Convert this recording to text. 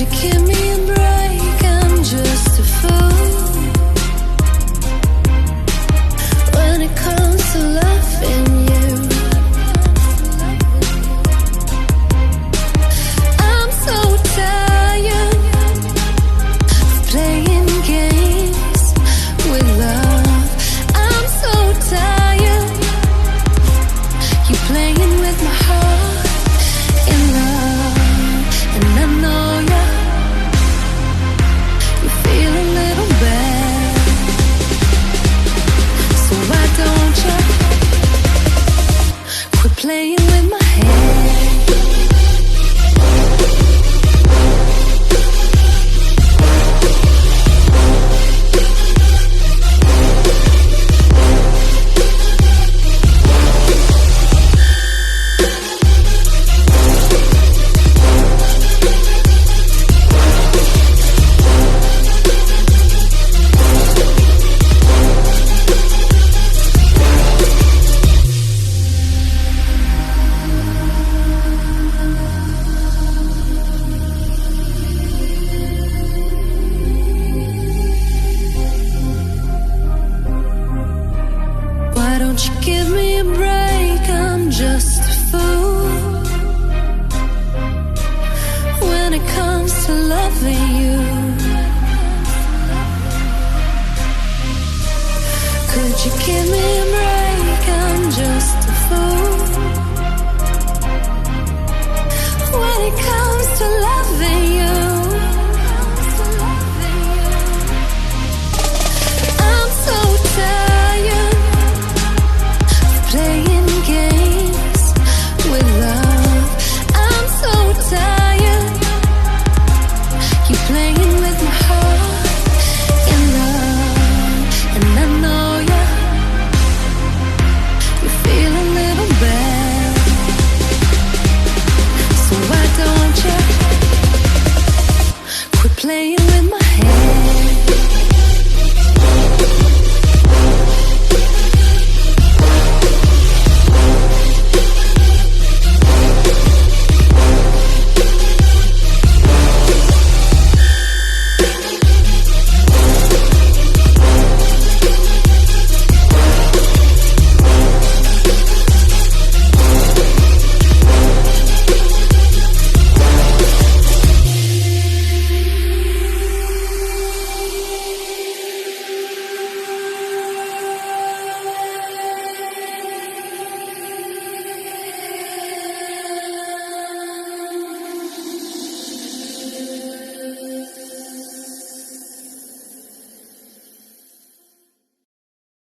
you give me a break? I'm just a fool when it comes to loving you. I'm so tired of playing games with love. I'm so tired, you playing with my heart in love. And I know you feel a little bad, so why don't you quit playing with my head? Why don't you give me a break? I'm just a fool when it comes to loving you. Could you give me a break? I'm just a fool when it comes to loving you. I'm so tired playing games with love. I'm so tired, you playing with my heart in love. And I know you feel a little bad, so why don't you quit playing